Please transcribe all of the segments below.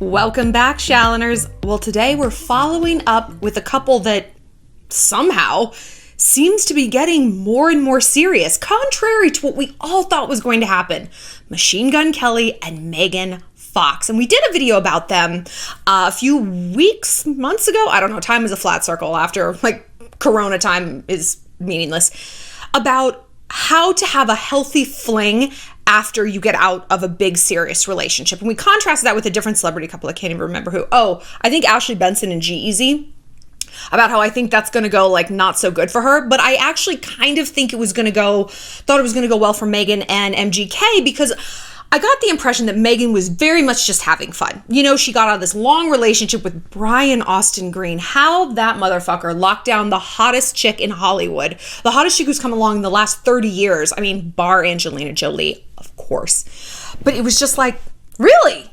Welcome back, Shalloners. Well, today we're following up with a couple that somehow seems to be getting more and more serious, contrary to what we all thought was going to happen. Machine Gun Kelly and Megan Fox. And we did a video about them a few months ago. I don't know, time is a flat circle after Corona time is meaningless. About how to have a healthy fling after you get out of a big, serious relationship. And we contrasted that with a different celebrity couple. I can't even remember who. Oh, I think Ashley Benson and G-Eazy. About how I think that's going to go not so good for her. But I actually kind of think thought it was going to go well for Megan and MGK, because I got the impression that Megan was very much just having fun. You know, she got out of this long relationship with Brian Austin Green. How that motherfucker locked down the hottest chick in Hollywood. The hottest chick who's come along in the last 30 years. I mean, bar Angelina Jolie, of course. But it was just really?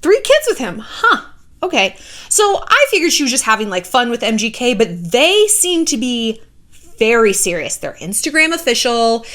3 kids with him? Huh. Okay. So I figured she was just having fun with MGK, but they seem to be very serious. They're Instagram official.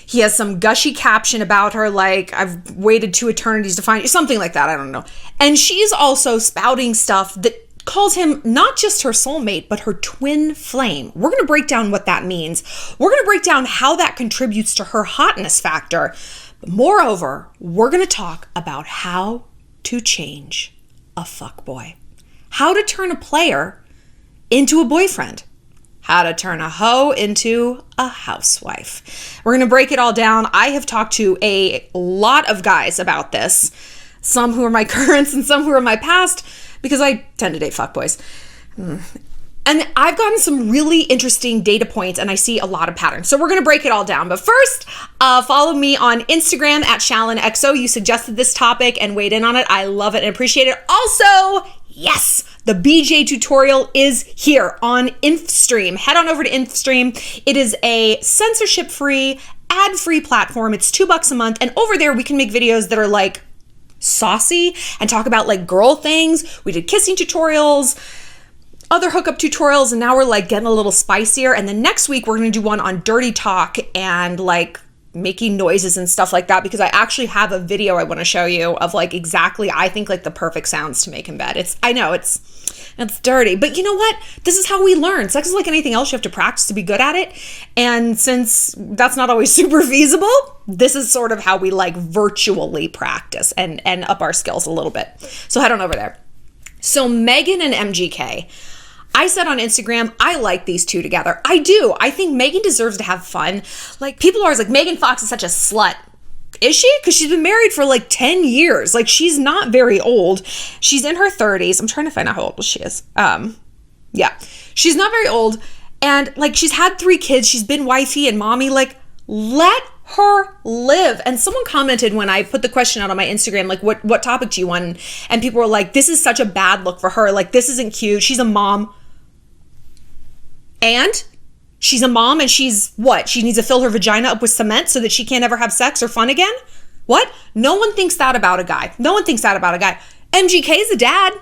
He has some gushy caption about her, I've waited 2 eternities to find you, something like that, I don't know. And she's also spouting stuff that calls him not just her soulmate, but her twin flame. We're going to break down what that means. We're going to break down how that contributes to her hotness factor. But moreover, we're going to talk about how to change a fuckboy. How to turn a player into a boyfriend. How to turn a hoe into a housewife. We're going to break it all down. I have talked to a lot of guys about this, some who are my currents and some who are my past, because I tend to date fuckboys. And I've gotten some really interesting data points, and I see a lot of patterns. So we're going to break it all down. But first, follow me on Instagram at ShallonXO. You suggested this topic and weighed in on it. I love it and appreciate it. Also, yes, the BJ tutorial is here on InfStream. Head on over to InfStream. It is a censorship-free, ad-free platform. It's $2 a month. And over there, we can make videos that are saucy and talk about girl things. We did kissing tutorials, other hookup tutorials, and now we're getting a little spicier. And then next week, we're going to do one on dirty talk and making noises and stuff like that, because I actually have a video I want to show you of exactly, I think the perfect sounds to make in bed. I know it's dirty, but you know what? This is how we learn. Sex is like anything else. You have to practice to be good at it. And since that's not always super feasible, this is sort of how we virtually practice and up our skills a little bit. So head on over there. So Megan and MGK, I said on Instagram, I like these two together. I do. I think Megan deserves to have fun. People are always Megan Fox is such a slut. Is she? Because she's been married for 10 years. She's not very old. She's in her 30s. I'm trying to find out how old she is. Yeah. She's not very old. And she's had 3 kids. She's been wifey and mommy. Let her live. And someone commented when I put the question out on my Instagram, what topic do you want? And people were like, this is such a bad look for her. This isn't cute. She's a mom. And she's a mom, and she's what? She needs to fill her vagina up with cement so that she can't ever have sex or fun again? What? No one thinks that about a guy. No one thinks that about a guy. MGK's a dad.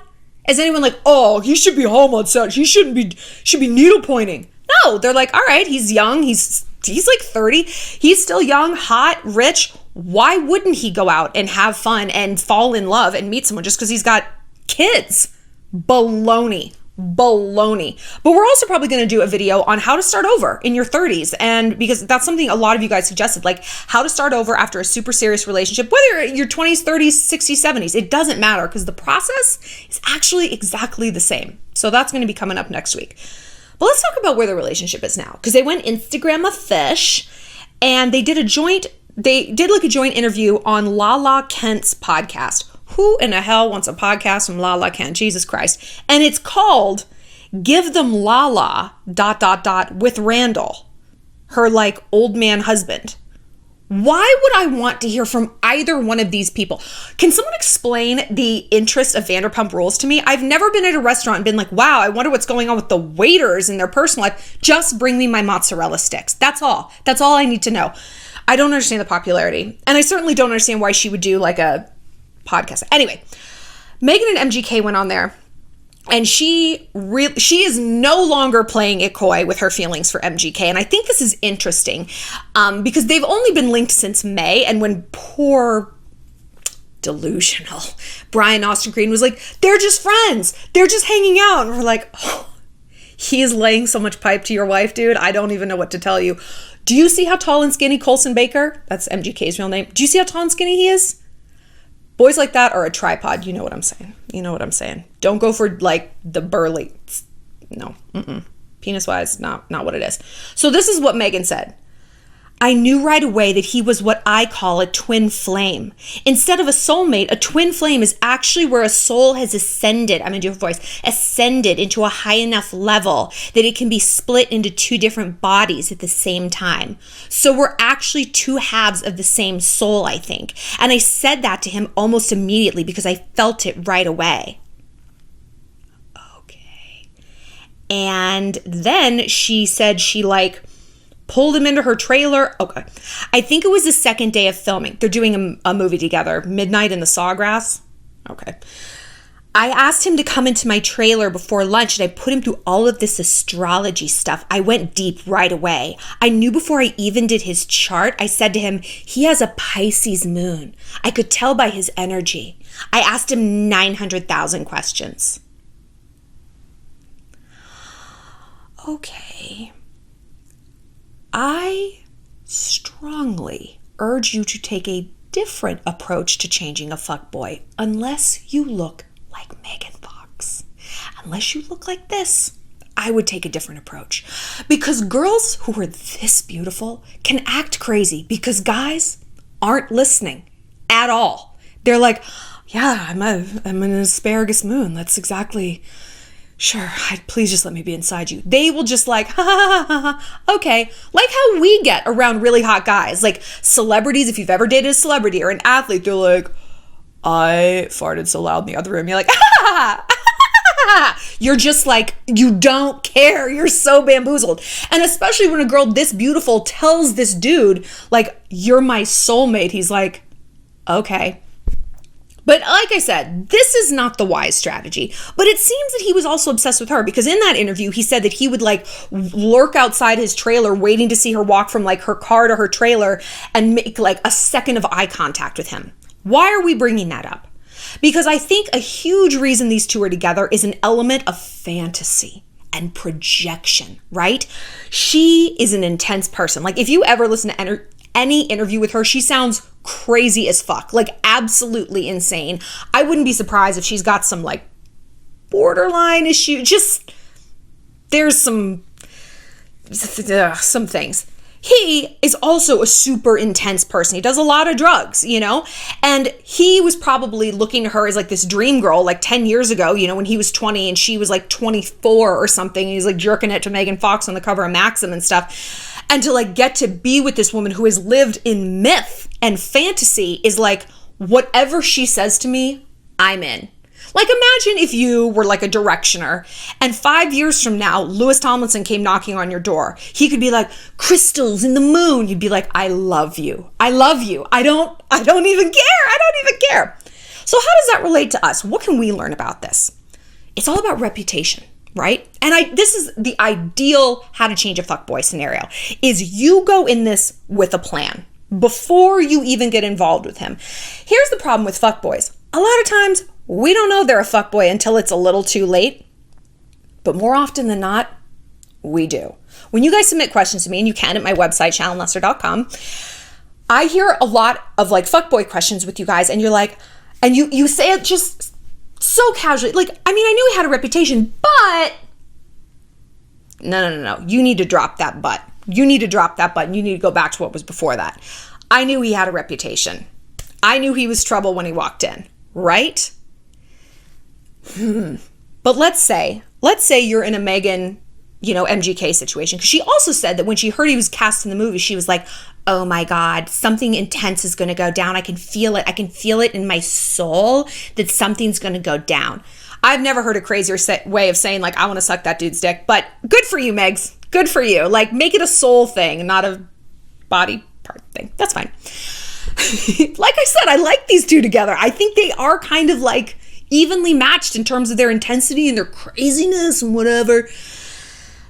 Is anyone oh, he should be home on set. He should be needle pointing. No, they're all right, he's young. He's 30. He's still young, hot, rich. Why wouldn't he go out and have fun and fall in love and meet someone just because he's got kids? Baloney. But we're also probably going to do a video on how to start over in your 30s. And because that's something a lot of you guys suggested, how to start over after a super serious relationship, whether your 20s, 30s, 60s, 70s, it doesn't matter, because the process is actually exactly the same. So that's going to be coming up next week. But let's talk about where the relationship is now, because they went Instagram offish, and they did a joint interview on Lala Kent's podcast. Who in the hell wants a podcast from Lala Kent? Jesus Christ. And it's called Give Them Lala ... with Randall, her old man husband. Why would I want to hear from either one of these people? Can someone explain the interest of Vanderpump Rules to me? I've never been at a restaurant and been wow, I wonder what's going on with the waiters in their personal life. Just bring me my mozzarella sticks. That's all. That's all I need to know. I don't understand the popularity. And I certainly don't understand why she would do a podcast. Anyway, Megan and MGK went on there, and she is no longer playing it coy with her feelings for MGK. And I think this is interesting because they've only been linked since May. And when poor delusional. Brian Austin Green was like, they're just friends. They're just hanging out. And we're like, oh, he is laying so much pipe to your wife, dude. I don't even know what to tell you. Do you see how tall and skinny Colson Baker? That's MGK's real name. Do you see how tall and skinny he is? Boys like that are a tripod. You know what I'm saying. You know what I'm saying. Don't go for like the burly. No. Penis-wise, not what it is. So this is what Megan said. I knew right away that he was what I call a twin flame. Instead of a soulmate, a twin flame is actually where a soul has ascended. I'm going to do her voice. Ascended into a high enough level that it can be split into two different bodies at the same time. So we're actually two halves of the same soul, I think. And I said that to him almost immediately because I felt it right away. Okay. And then she said she pulled him into her trailer. Okay. I think it was the second day of filming. They're doing a movie together, Midnight in the Sawgrass. Okay. I asked him to come into my trailer before lunch and I put him through all of this astrology stuff. I went deep right away. I knew before I even did his chart. I said to him, he has a Pisces moon. I could tell by his energy. I asked him 900,000 questions. Okay. I strongly urge you to take a different approach to changing a fuckboy unless you look like Megan Fox. Unless you look like this, I would take a different approach. Because girls who are this beautiful can act crazy because guys aren't listening at all. They're like, yeah, I'm an asparagus moon. That's exactly... Sure, please just let me be inside you. They will just like, ha, ha, ha, ha, okay. Like how we get around really hot guys. Like celebrities, if you've ever dated a celebrity or an athlete, they're like, I farted so loud in the other room. You're like, ha, ha, ha. You're just like, you don't care. You're so bamboozled. And especially when a girl this beautiful tells this dude, like, you're my soulmate. He's like, okay. But like I said, this is not the wise strategy. But it seems that he was also obsessed with her because in that interview, he said that he would lurk outside his trailer waiting to see her walk from her car to her trailer and make a second of eye contact with him. Why are we bringing that up? Because I think a huge reason these two are together is an element of fantasy and projection, right? She is an intense person. If you ever listen to any interview with her, she sounds crazy as fuck, absolutely insane. I wouldn't be surprised if she's got some borderline issue. Just there's some things. He is also a super intense person. He does a lot of drugs, and he was probably looking to her as this dream girl 10 years ago, when he was 20 and she was 24 or something. And he's jerking it to Megan Fox on the cover of Maxim and stuff. And to get to be with this woman who has lived in myth and fantasy is whatever she says to me, I'm in. Imagine if you were a directioner and 5 years from now, Louis Tomlinson came knocking on your door. He could be like, crystals in the moon. You'd be like, I love you. I love you. I don't even care. I don't even care. So how does that relate to us? What can we learn about this? It's all about reputation. Right? And this is the ideal how to change a fuckboy scenario, is you go in this with a plan before you even get involved with him. Here's the problem with fuckboys. A lot of times we don't know they're a fuckboy until it's a little too late. But more often than not, we do. When you guys submit questions to me, and you can at my website, shallonlester.com, I hear a lot of fuckboy questions with you guys, and you're like, and you say it just so casually, I knew he had a reputation, but no. You need to drop that but. You need to drop that but. You need to go back to what was before that. I knew he had a reputation. I knew he was trouble when he walked in, right? But let's say you're in a Megan, MGK situation. Because she also said that when she heard he was cast in the movie, she was like, oh my God, something intense is going to go down. I can feel it. I can feel it in my soul that something's going to go down. I've never heard a crazier way of saying I want to suck that dude's dick, but good for you, Megs. Good for you. Make it a soul thing, not a body part thing. That's fine. Like I said, I like these two together. I think they are kind of evenly matched in terms of their intensity and their craziness and whatever.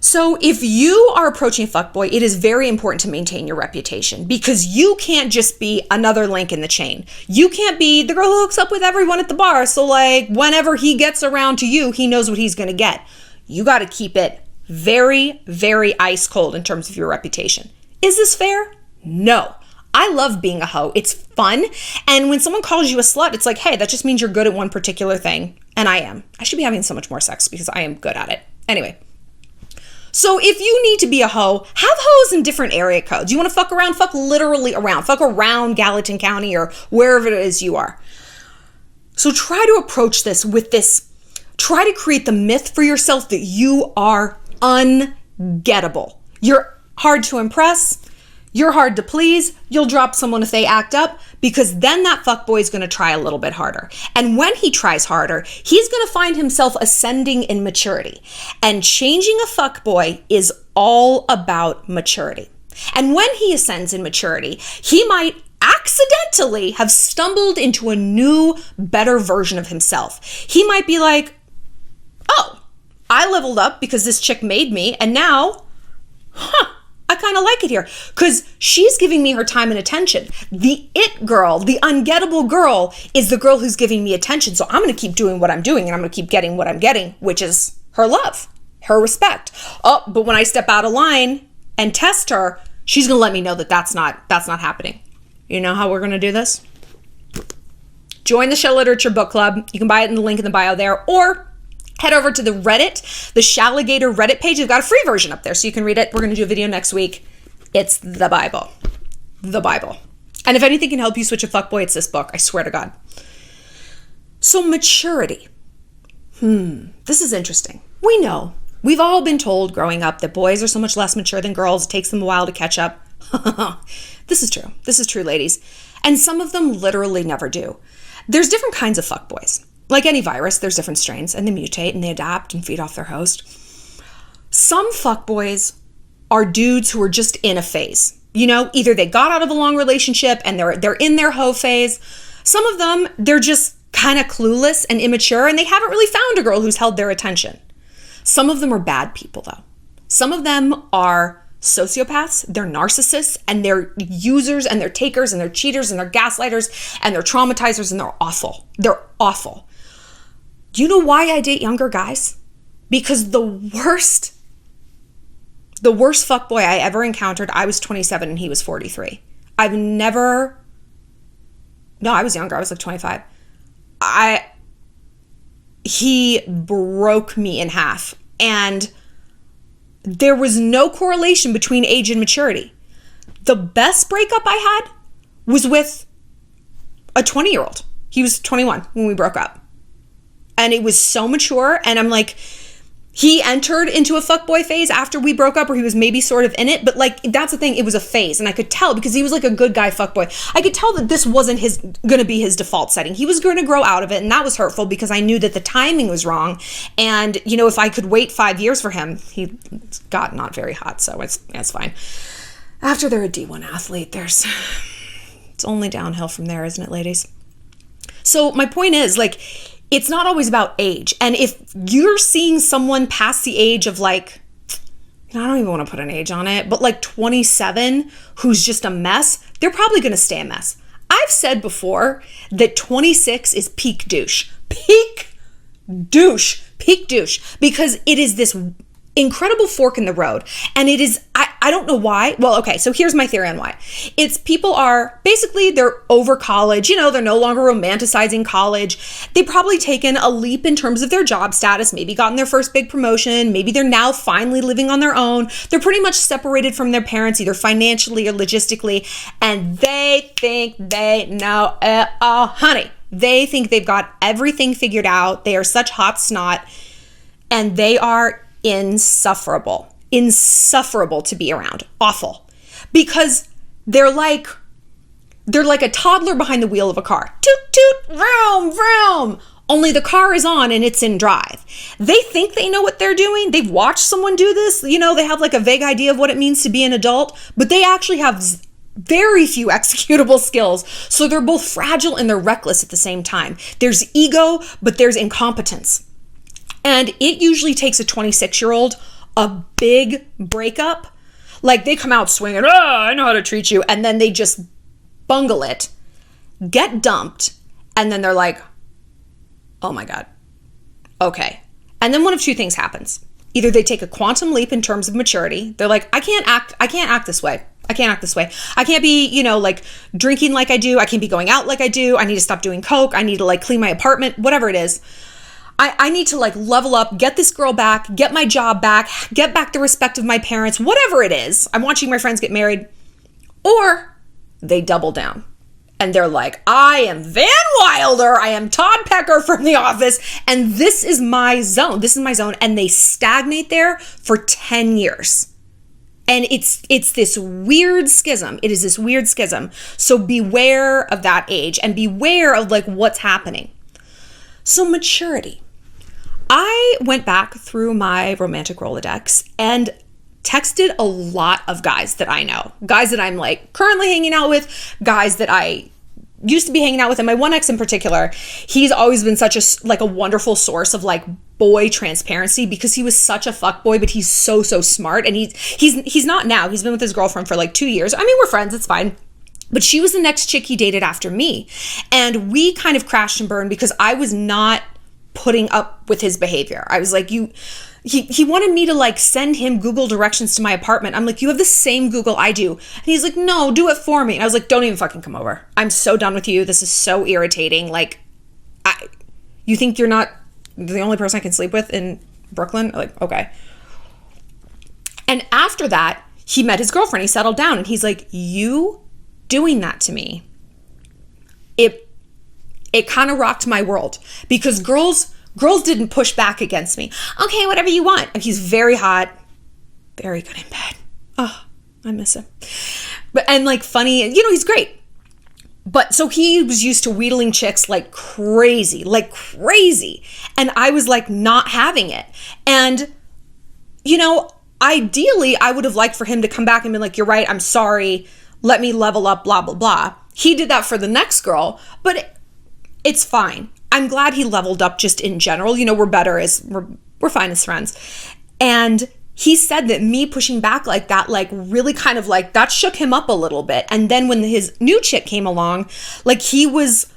So if you are approaching a fuckboy, it is very important to maintain your reputation because you can't just be another link in the chain. You can't be the girl who hooks up with everyone at the bar. So like whenever he gets around to you, he knows what he's going to get. You got to keep it very, very ice cold in terms of your reputation. Is this fair? No. I love being a hoe. It's fun. And when someone calls you a slut, it's like, hey, that just means you're good at one particular thing. And I am. I should be having so much more sex because I am good at it. Anyway. So if you need to be a hoe, have hoes in different area codes. You want to fuck around? Fuck literally around. Fuck around Gallatin County or wherever it is you are. So try to approach this with this. Try to create the myth for yourself that you are ungettable. You're hard to impress. You're hard to please. You'll drop someone if they act up because then that fuckboy is going to try a little bit harder. And when he tries harder, he's going to find himself ascending in maturity. And changing a fuckboy is all about maturity. And when he ascends in maturity, he might accidentally have stumbled into a new, better version of himself. He might be like, oh, I leveled up because this chick made me, and now, I kind of like it here because she's giving me her time and attention. The it girl, the ungettable girl is the girl who's giving me attention. So I'm going to keep doing what I'm doing and I'm going to keep getting what I'm getting, which is her love, her respect. Oh, but when I step out of line and test her, she's going to let me know that that's not happening. You know how we're going to do this? Join the Shell Literature Book Club. You can buy it in the link in the bio there, or head over to the Reddit, the Shalligator Reddit page. They've got a free version up there so you can read it. We're going to do a video next week. It's the Bible. The Bible. And if anything can help you switch a fuckboy, it's this book. I swear to God. So maturity. This is interesting. We know. We've all been told growing up that boys are so much less mature than girls. It takes them a while to catch up. This is true. This is true, ladies. And some of them literally never do. There's different kinds of fuckboys. Like any virus, there's different strains and they mutate and they adapt and feed off their host. Some fuckboys are dudes who are just in a phase. You know, either they got out of a long relationship and they're in their hoe phase. Some of them, they're just kind of clueless and immature and they haven't really found a girl who's held their attention. Some of them are bad people though. Some of them are sociopaths, they're narcissists, and they're users, and they're takers, and they're cheaters, and they're gaslighters, and they're traumatizers, and they're awful. They're awful. Do you know why I date younger guys? Because the worst fuckboy I ever encountered, I was 27 and he was 43. I was younger. I was like 25. He broke me in half. And there was no correlation between age and maturity. The best breakup I had was with a 20-year-old. He was 21 when we broke up. And it was so mature. And I'm like, he entered into a fuckboy phase after we broke up, or he was maybe sort of in it. But like, that's the thing. It was a phase. And I could tell because he was like a good guy fuckboy. I could tell that this wasn't going to be his default setting. He was going to grow out of it. And that was hurtful because I knew that the timing was wrong. And, you know, if I could wait 5 years for him, he got not very hot. So it's fine. After they're a D1 athlete, it's only downhill from there, isn't it, ladies? So my point is, like, it's not always about age. And if you're seeing someone past the age of like, I don't even want to put an age on it, but like 27 who's just a mess, they're probably going to stay a mess. I've said before that 26 is peak douche. Peak douche. Because it is this incredible fork in the road. And it is, I don't know why. Well, okay, so here's my theory on why. It's people are, basically they're over college, you know, they're no longer romanticizing college. They've probably taken a leap in terms of their job status, maybe gotten their first big promotion, maybe they're now finally living on their own. They're pretty much separated from their parents, either financially or logistically, and they think they know it all, honey. They think they've got everything figured out. They are such hot snot, and they are insufferable to be around. Awful. Because they're like a toddler behind the wheel of a car. Toot, toot, vroom, vroom. Only the car is on and it's in drive. They think they know what they're doing. They've watched someone do this. You know, they have like a vague idea of what it means to be an adult, but they actually have very few executable skills. So they're both fragile and they're reckless at the same time. There's ego, but there's incompetence. And it usually takes a 26-year-old a big breakup, like they come out swinging, I know how to treat you, and then they just bungle it, get dumped, and then they're like, oh my God, okay. And then one of two things happens. Either they take a quantum leap in terms of maturity. They're like, I can't act this way. I can't act this way. I can't be, like drinking like I do. I can't be going out like I do. I need to stop doing coke. I need to like clean my apartment, whatever it is. I need to like level up, get this girl back, get my job back, get back the respect of my parents, whatever it is. I'm watching my friends get married. Or they double down. And they're like, I am Van Wilder. I am Todd Pecker from The Office. And this is my zone. This is my zone. And they stagnate there for 10 years. And it's this weird schism. It is this weird schism. So beware of that age and beware of like what's happening. So maturity. I went back through my romantic Rolodex and texted a lot of guys that I know, guys that I'm like currently hanging out with, guys that I used to be hanging out with. And my one ex in particular, he's always been such a wonderful source of like boy transparency because he was such a fuck boy, but he's so smart. And he's not now. He's been with his girlfriend for like 2 years. I mean, we're friends. It's fine. But she was the next chick he dated after me. And we kind of crashed and burned because I was not putting up with his behavior. I was like, he wanted me to like send him Google directions to my apartment. I'm like, you have the same Google I do. And he's like, no, do it for me. And I was like, don't even fucking come over. I'm so done with you. This is so irritating. Like, you think you're not the only person I can sleep with in Brooklyn? Like, okay. And after that, he met his girlfriend. He settled down and he's like, you doing that to me, it kind of rocked my world because girls didn't push back against me. Okay, whatever you want. And he's very hot, very good in bed. Oh, I miss him. And like funny, he's great. But so he was used to wheedling chicks like crazy. And I was like not having it. And, ideally I would have liked for him to come back and be like, you're right, I'm sorry. Let me level up, blah, blah, blah. He did that for the next girl, but it's fine. I'm glad he leveled up just in general. We're better we're fine as friends. And he said that me pushing back like that, like really kind of like that shook him up a little bit. And then when his new chick came along, like he was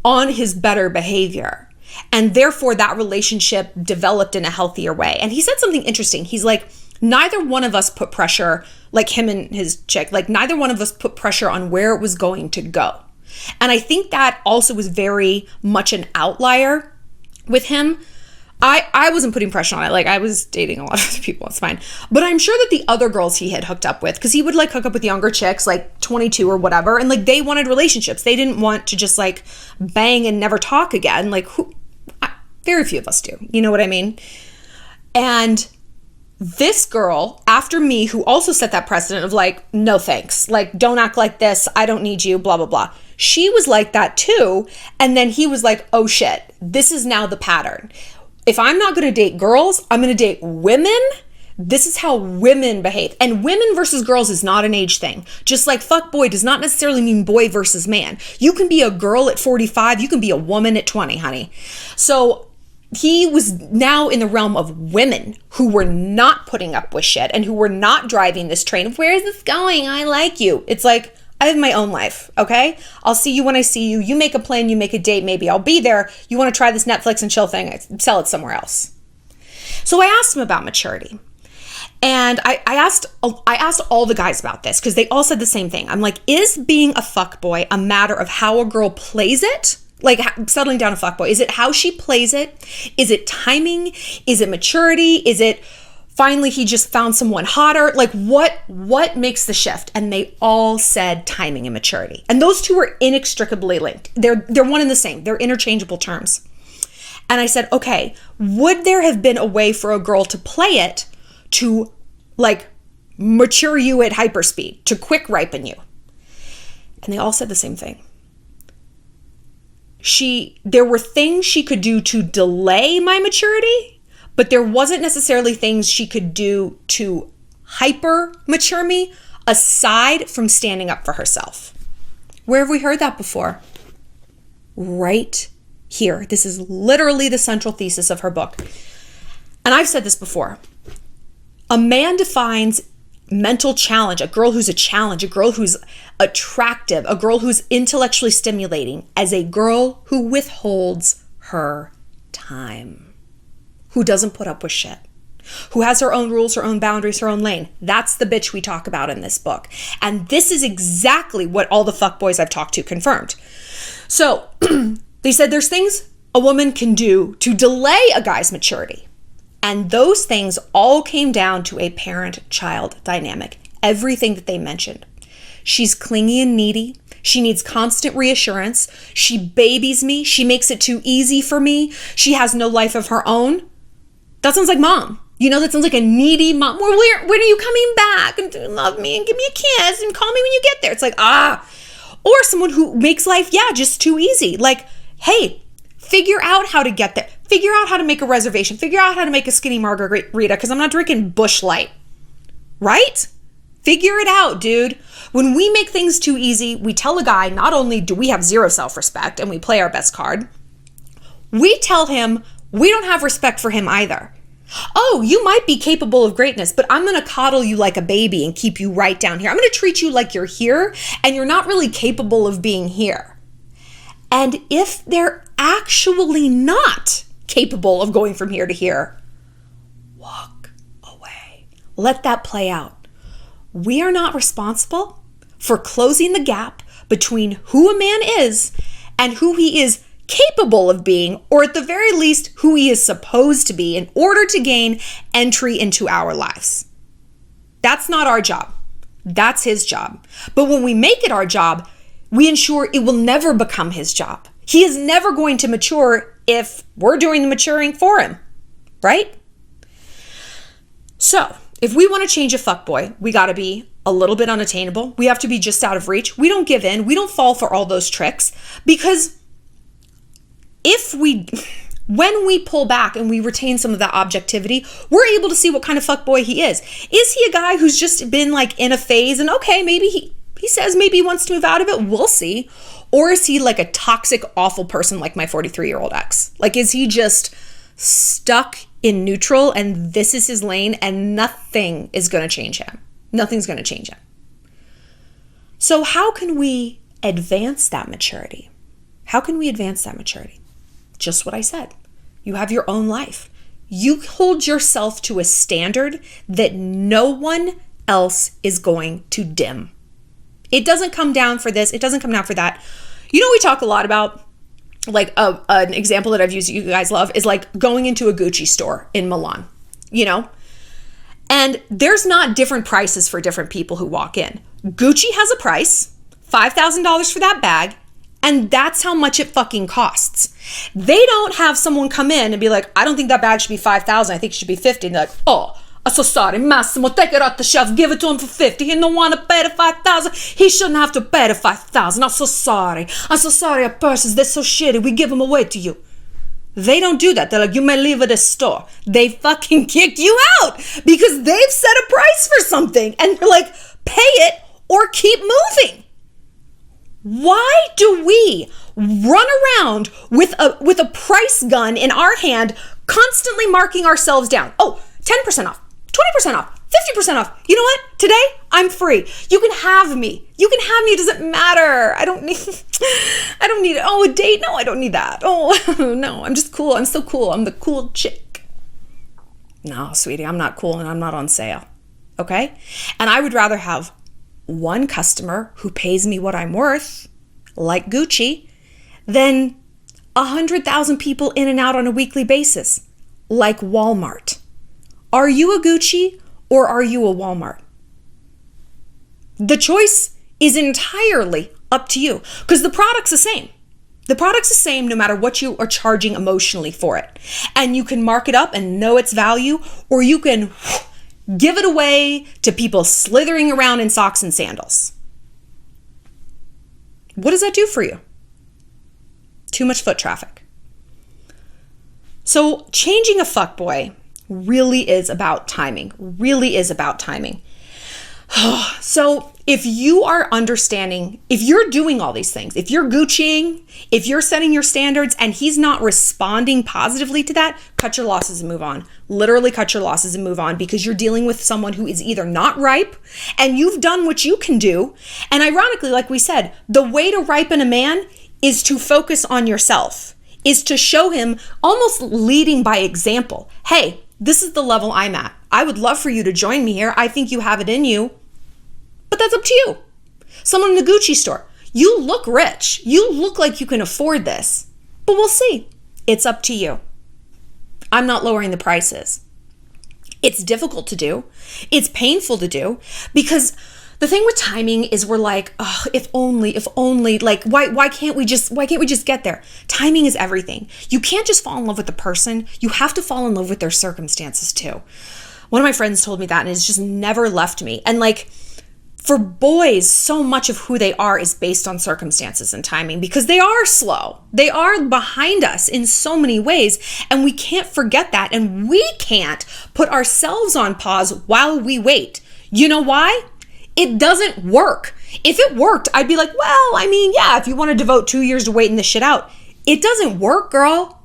on his better behavior. And therefore that relationship developed in a healthier way. And he said something interesting. He's like, neither one of us put pressure, like him and his chick, like neither one of us put pressure on where it was going to go. And I think that also was very much an outlier with him. I wasn't putting pressure on it. Like I was dating a lot of other people. It's fine. But I'm sure that the other girls he had hooked up with, because he would like hook up with younger chicks, like 22 or whatever. And like they wanted relationships. They didn't want to just like bang and never talk again. Like very few of us do. You know what I mean? And this girl, after me, who also set that precedent of like, no thanks. Like, don't act like this. I don't need you, blah, blah, blah. She was like that too. And then he was like, oh shit, this is now the pattern. If I'm not going to date girls, I'm going to date women. This is how women behave. And women versus girls is not an age thing. Just like fuck boy does not necessarily mean boy versus man. You can be a girl at 45. You can be a woman at 20, honey. So he was now in the realm of women who were not putting up with shit and who were not driving this train of where is this going? I like you. It's like, I have my own life, okay? I'll see you when I see you. You make a plan, you make a date, maybe I'll be there. You want to try this Netflix and chill thing, sell it somewhere else. So I asked him about maturity. And I asked all the guys about this because they all said the same thing. I'm like, is being a fuckboy a matter of how a girl plays it? Like settling down a fuckboy. Is it how she plays it? Is it timing? Is it maturity? Is it finally he just found someone hotter? Like what makes the shift? And they all said timing and maturity. And those two are inextricably linked. They're one and the same. They're interchangeable terms. And I said, okay, would there have been a way for a girl to play it to like mature you at hyperspeed, to quick ripen you? And they all said the same thing. There were things she could do to delay my maturity, but there wasn't necessarily things she could do to hyper mature me aside from standing up for herself. Where have we heard that before? Right here. This is literally the central thesis of her book. And I've said this before. A man defines mental challenge, a girl who's a challenge, a girl who's attractive, a girl who's intellectually stimulating, as a girl who withholds her time, who doesn't put up with shit, who has her own rules, her own boundaries, her own lane. That's the bitch we talk about in this book. And this is exactly what all the fuckboys I've talked to confirmed. So they said there's things a woman can do to delay a guy's maturity. And those things all came down to a parent-child dynamic. Everything that they mentioned. She's clingy and needy. She needs constant reassurance. She babies me. She makes it too easy for me. She has no life of her own. That sounds like mom. You know, that sounds like a needy mom. When are you coming back? And love me and give me a kiss and call me when you get there. It's like, Or someone who makes life, just too easy. Like, hey, figure out how to get there. Figure out how to make a reservation. Figure out how to make a skinny margarita because I'm not drinking Busch Light. Right? Figure it out, dude. When we make things too easy, we tell a guy not only do we have zero self-respect and we play our best card, we tell him we don't have respect for him either. Oh, you might be capable of greatness, but I'm going to coddle you like a baby and keep you right down here. I'm going to treat you like you're here and you're not really capable of being here. And if they're actually not capable of going from here to here, walk away. Let that play out. We are not responsible for closing the gap between who a man is and who he is capable of being, or at the very least, who he is supposed to be in order to gain entry into our lives. That's not our job. That's his job. But when we make it our job, we ensure it will never become his job. He is never going to mature if we're doing the maturing for him, right? So, if we want to change a fuckboy, we got to be a little bit unattainable. We have to be just out of reach. We don't give in. We don't fall for all those tricks because when we pull back and we retain some of that objectivity, we're able to see what kind of fuckboy he is. Is he a guy who's just been like in a phase and okay, maybe he says maybe he wants to move out of it. We'll see. Or is he like a toxic, awful person like my 43-year-old ex? Like, is he just stuck in neutral and this is his lane and nothing is going to change him? Nothing's going to change him. So how can we advance that maturity? How can we advance that maturity? Just what I said. You have your own life. You hold yourself to a standard that no one else is going to dim. It doesn't come down for this. It doesn't come down for that. You know, we talk a lot about, like, an example that I've used that you guys love is like going into a Gucci store in Milan, you know? And there's not different prices for different people who walk in. Gucci has a price, $5,000 for that bag, and that's how much it fucking costs. They don't have someone come in and be like, I don't think that bag should be $5,000. I think it should be $50. And they're like, oh, I'm so sorry, Massimo, take it off the shelf, give it to him for $50. He don't want to pay the $5,000. He shouldn't have to pay the $5,000. I'm so sorry. I'm so sorry. Our purses, they're so shitty. We give them away to you. They don't do that. They're like, you may leave at a store. They fucking kick you out because they've set a price for something. And they're like, pay it or keep moving. Why do we run around with a price gun in our hand, constantly marking ourselves down? Oh, 10% off, 20% off, 50% off. You know what? Today, I'm free. You can have me. You can have me. It doesn't matter. I don't need it. Oh, a date? No, I don't need that. Oh, no, I'm just cool. I'm so cool. I'm the cool chick. No, sweetie, I'm not cool and I'm not on sale. Okay? And I would rather have one customer who pays me what I'm worth, like Gucci, than 100,000 people in and out on a weekly basis, like Walmart. Are you a Gucci or are you a Walmart? The choice is entirely up to you because the product's the same. The product's the same no matter what you are charging emotionally for it. And you can mark it up and know its value, or you can give it away to people slithering around in socks and sandals. What does that do for you? Too much foot traffic. So changing a fuckboy really is about timing. So if you are understanding, if you're doing all these things, if you're Gucciing, if you're setting your standards and he's not responding positively to that, cut your losses and move on. Literally cut your losses and move on, because you're dealing with someone who is either not ripe and you've done what you can do. And ironically, like we said, the way to ripen a man is to focus on yourself, is to show him, almost leading by example. Hey, this is the level I'm at. I would love for you to join me here. I think you have it in you. But that's up to you. Someone in the Gucci store, you look rich. You look like you can afford this. But we'll see. It's up to you. I'm not lowering the prices. It's difficult to do. It's painful to do, because the thing with timing is we're like, oh, if only, like, why can't we just get there? Timing is everything. You can't just fall in love with the person. You have to fall in love with their circumstances too. One of my friends told me that, and it's just never left me. And like, for boys, so much of who they are is based on circumstances and timing, because they are slow. They are behind us in so many ways, and we can't forget that. And we can't put ourselves on pause while we wait. You know why? It doesn't work. If it worked, I'd be like, well, I mean, yeah, if you want to devote 2 years to waiting this shit out. It doesn't work, girl.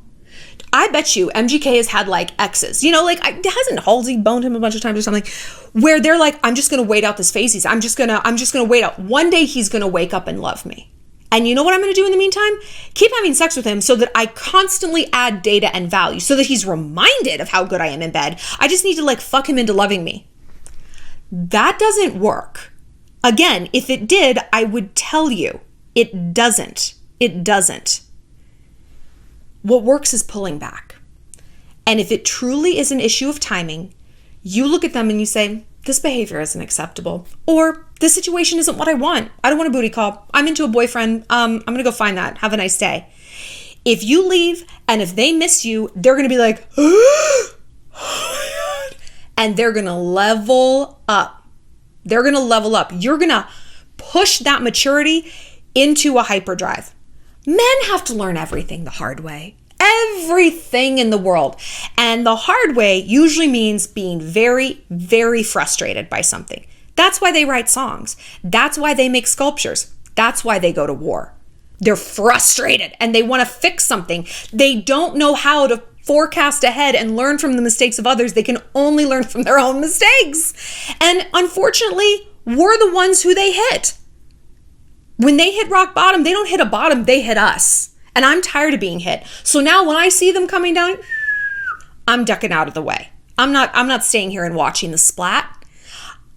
I bet you MGK has had like exes, you know, like hasn't Halsey boned him a bunch of times or something, where they're like, I'm just going to wait out this phase. I'm just going to wait out. One day he's going to wake up and love me. And you know what I'm going to do in the meantime? Keep having sex with him so that I constantly add data and value so that he's reminded of how good I am in bed. I just need to like fuck him into loving me. That doesn't work. Again, if it did, I would tell you. It doesn't. It doesn't. What works is pulling back. And if it truly is an issue of timing, you look at them and you say, this behavior isn't acceptable, or this situation isn't what I want. I don't want a booty call. I'm into a boyfriend. I'm going to go find that. Have a nice day. If you leave and if they miss you, they're going to be like, oh my God. And they're going to level up. They're going to level up. You're going to push that maturity into a hyperdrive. Men have to learn everything the hard way. Everything in the world. And the hard way usually means being very, very frustrated by something. That's why they write songs. That's why they make sculptures. That's why they go to war. They're frustrated and they want to fix something. They don't know how to forecast ahead and learn from the mistakes of others. They can only learn from their own mistakes. And unfortunately, we're the ones who they hit. When they hit rock bottom, they don't hit a bottom, they hit us. And I'm tired of being hit. So now when I see them coming down, I'm ducking out of the way. I'm not staying here and watching the splat.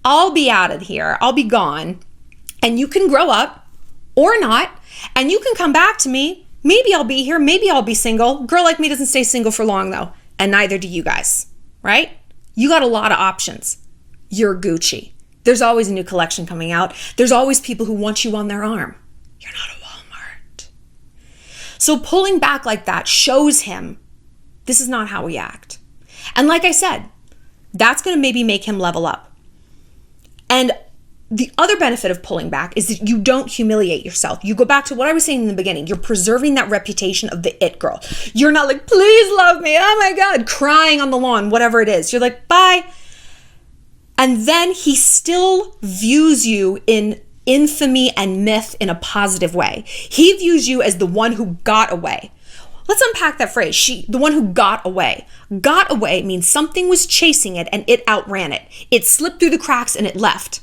I'll be out of here. I'll be gone. And you can grow up or not. And you can come back to me. Maybe I'll be here. Maybe I'll be single. Girl like me doesn't stay single for long though. And neither do you guys, right? You got a lot of options. You're Gucci. There's always a new collection coming out. There's always people who want you on their arm. You're not a Walmart. So pulling back like that shows him this is not how we act. And like I said, that's going to maybe make him level up. And the other benefit of pulling back is that you don't humiliate yourself. You go back to what I was saying in the beginning. You're preserving that reputation of the it girl. You're not like, please love me. Oh my God, crying on the lawn, whatever it is. You're like, bye. And then he still views you in infamy and myth in a positive way. He views you as the one who got away. Let's unpack that phrase. The one who got away. Got away means something was chasing it and it outran it. It slipped through the cracks and it left.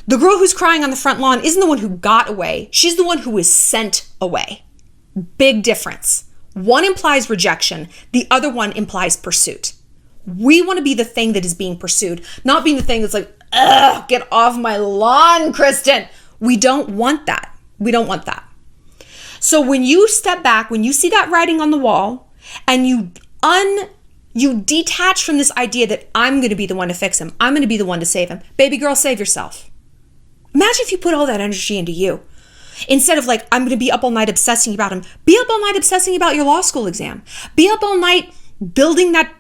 The girl who's crying on the front lawn isn't the one who got away. She's the one who was sent away. Big difference. One implies rejection. The other one implies pursuit. We want to be the thing that is being pursued, not being the thing that's like, ugh, get off my lawn, Kristen. We don't want that. We don't want that. So when you step back, when you see that writing on the wall and you detach from this idea that I'm going to be the one to fix him, I'm going to be the one to save him. Baby girl, save yourself. Imagine if you put all that energy into you. Instead of like, I'm going to be up all night obsessing about him. Be up all night obsessing about your law school exam. Be up all night building that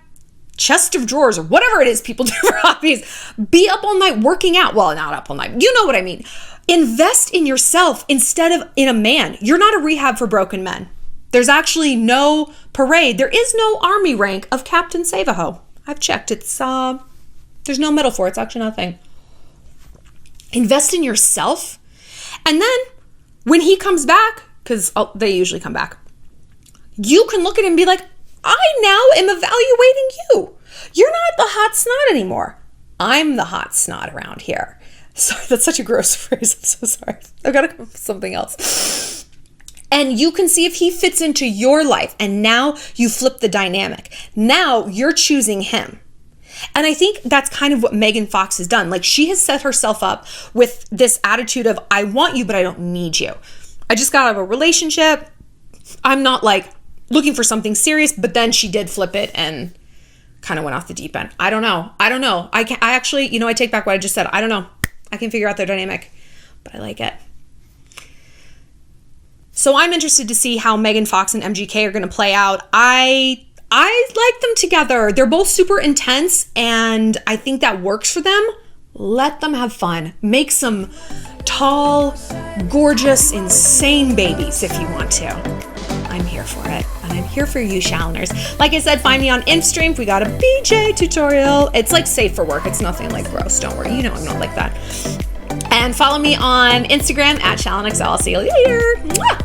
chest of drawers or whatever it is people do for hobbies. Be up all night working out. Well, not up all night. You know what I mean. Invest in yourself instead of in a man. You're not a rehab for broken men. There's actually no parade. There is no army rank of Captain Save-A-Ho. I've checked. It's there's no medal for it. It's actually not a thing. Invest in yourself. And then when he comes back, because they usually come back, you can look at him and be like, I now am evaluating you. You're not the hot snot anymore. I'm the hot snot around here. Sorry, that's such a gross phrase. I'm so sorry. I've got to come up with something else. And you can see if he fits into your life. And now you flip the dynamic. Now you're choosing him. And I think that's kind of what Megan Fox has done. Like, she has set herself up with this attitude of, I want you, but I don't need you. I just got out of a relationship. I'm not like looking for something serious, but then she did flip it and kind of went off the deep end. I don't know. I actually, I take back what I just said. I don't know. I can figure out their dynamic, but I like it. So I'm interested to see how Megan Fox and MGK are going to play out. I like them together. They're both super intense, and I think that works for them. Let them have fun. Make some tall, gorgeous, insane babies if you want to. I'm here for it. And I'm here for you, Shalloners. Like I said, find me on Instagram. We got a BJ tutorial. It's like safe for work. It's nothing like gross. Don't worry. You know I'm not like that. And follow me on Instagram at ShallonXL. I'll see you later. Mwah!